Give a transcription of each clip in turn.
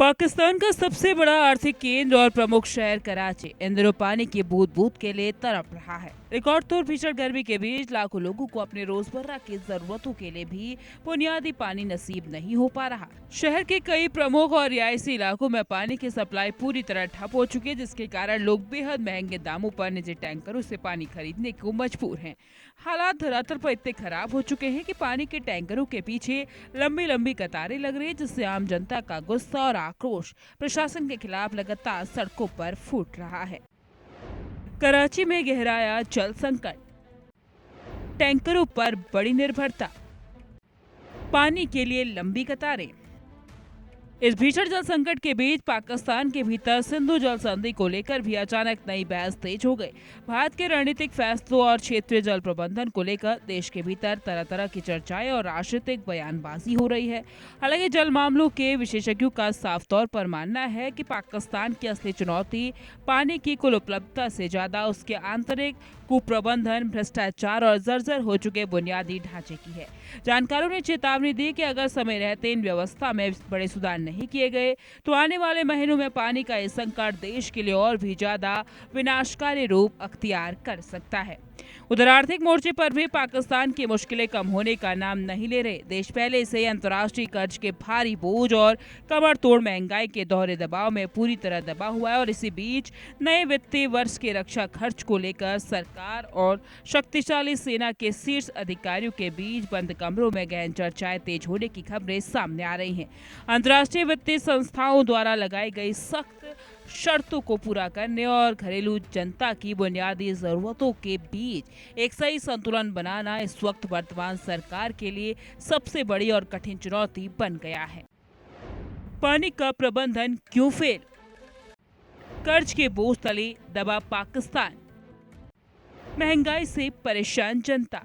पाकिस्तान का सबसे बड़ा आर्थिक केंद्र और प्रमुख शहर कराची इन दिनों पानी की बूंद बूंद के लिए तड़प रहा है। रिकॉर्ड तोड़ भीषण गर्मी के बीच लाखों लोगों को अपने रोजमर्रा की जरूरतों के लिए भी बुनियादी पानी नसीब नहीं हो पा रहा। शहर के कई प्रमुख और रिहायशी इलाकों में पानी की सप्लाई पूरी तरह ठप हो चुकी है, जिसके कारण लोग बेहद महंगे दामों पर निजी टैंकरों से पानी खरीदने को मजबूर हैं। हालात धरातल पर इतने खराब हो चुके हैं कि पानी के टैंकरों के पीछे लंबी लंबी कतारें लग रही है, जिससे आम जनता का गुस्सा और आक्रोश प्रशासन के खिलाफ लगातार सड़कों पर फूट रहा है। कराची में गहराया जल संकट, टैंकरों पर बड़ी निर्भरता, पानी के लिए लंबी कतारें। इस भीषण जल संकट के बीच पाकिस्तान के भीतर सिंधु जल संधि को लेकर भी अचानक नई बहस तेज हो गई। भारत के रणनीतिक फैसलों और क्षेत्रीय जल प्रबंधन को लेकर देश के भीतर तरह तरह की चर्चाएं और राजनीतिक बयानबाजी हो रही है। हालांकि जल मामलों के विशेषज्ञों का साफ तौर पर मानना है कि पाकिस्तान की असली चुनौती पानी की कुल उपलब्धता से ज्यादा उसके आंतरिक कुप्रबंधन, भ्रष्टाचार और जर्जर हो चुके बुनियादी ढांचे की है। जानकारों ने चेतावनी दी कि अगर समय रहते इन व्यवस्था में बड़े सुधार नहीं किए गए तो आने वाले महीनों में पानी का ये संकट देश के लिए और भी ज्यादा विनाशकारी रूप अख्तियार कर सकता है। उधर आर्थिक मोर्चे पर भी पाकिस्तान की मुश्किलें कम होने का नाम नहीं ले रहे। देश पहले से ही अंतर्राष्ट्रीय कर्ज के भारी बोझ और कमर तोड़ महंगाई के दोहरे दबाव में पूरी तरह दबा हुआ है और इसी बीच नए वित्तीय वर्ष के रक्षा खर्च को लेकर सरकार और शक्तिशाली सेना के शीर्ष अधिकारियों के बीच बंद कमरों में गहन चर्चाएं तेज होने की खबरें सामने आ रही हैं। अंतर्राष्ट्रीय वित्तीय संस्थाओं द्वारा लगाई गई सख्त शर्तों को पूरा करने और घरेलू जनता की बुनियादी जरूरतों के बीच एक सही संतुलन बनाना इस वक्त वर्तमान सरकार के लिए सबसे बड़ी और कठिन चुनौती बन गया है। पानी का प्रबंधन क्यों फेल? कर्ज के बोझ तले दबा पाकिस्तान, महंगाई से परेशान जनता।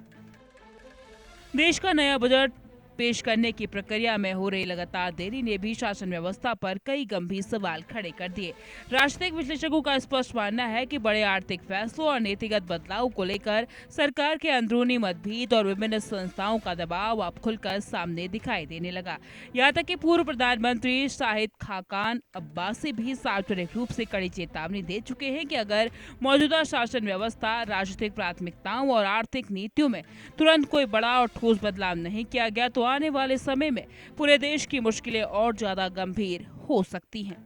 देश का नया बजट पेश करने की प्रक्रिया में हो रही लगातार देरी ने भी शासन व्यवस्था पर कई गंभीर सवाल खड़े कर दिए। राजनीतिक विश्लेषकों का स्पष्ट मानना है कि बड़े आर्थिक फैसलों और नीतिगत बदलाव को लेकर सरकार के अंदरूनी मतभेद और विभिन्न संस्थाओं का दबाव अब खुलकर सामने दिखाई देने लगा। यहाँ तक कि पूर्व प्रधानमंत्री शाहिद खाकान अब्बासी भी सार्वजनिक रूप से कड़ी चेतावनी दे चुके हैं कि अगर मौजूदा शासन व्यवस्था, राजनीतिक प्राथमिकताओं और आर्थिक नीतियों में तुरंत कोई बड़ा और ठोस बदलाव नहीं किया गया तो आने वाले समय में पूरे देश की मुश्किलें और ज्यादा गंभीर हो सकती हैं।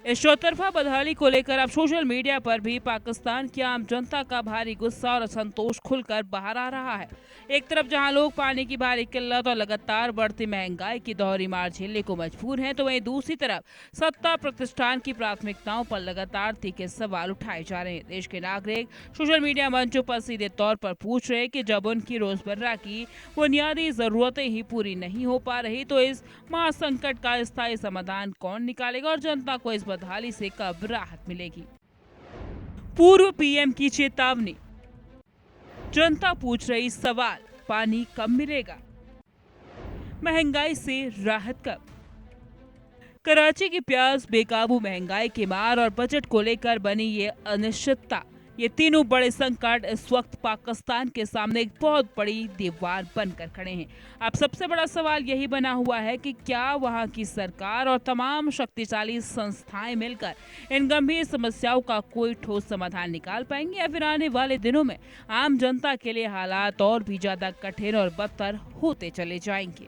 इस चौतरफा बदहाली को लेकर अब सोशल मीडिया पर भी पाकिस्तान की आम जनता का भारी गुस्सा और असंतोष खुलकर बाहर आ रहा है। एक तरफ जहां लोग पानी की भारी किल्लत और लगातार बढ़ती महंगाई की दोहरी मार झेलने को मजबूर हैं, तो वहीं दूसरी तरफ सत्ता प्रतिष्ठान की प्राथमिकताओं पर लगातार तीखे सवाल उठाए जा रहे हैं। देश के नागरिक सोशल मीडिया मंचों पर सीधे तौर पर पूछ रहे हैं कि जब उनकी रोजमर्रा की बुनियादी जरूरतें ही पूरी नहीं हो पा रही तो इस महासंकट का स्थायी समाधान कौन निकालेगा और जनता को इस बदहाली से कब राहत मिलेगी? पूर्व पीएम की चेतावनी, जनता पूछ रही सवाल, पानी कब मिलेगा? महंगाई से राहत कब? कराची की प्यास, बेकाबू महंगाई की मार और बजट को लेकर बनी ये अनिश्चितता, ये तीनों बड़े संकट इस वक्त पाकिस्तान के सामने एक बहुत बड़ी दीवार बनकर खड़े हैं। अब सबसे बड़ा सवाल यही बना हुआ है कि क्या वहां की सरकार और तमाम शक्तिशाली संस्थाएं मिलकर इन गंभीर समस्याओं का कोई ठोस समाधान निकाल पाएंगे या फिर आने वाले दिनों में आम जनता के लिए हालात और भी ज्यादा कठिन और बदतर होते चले जाएंगे।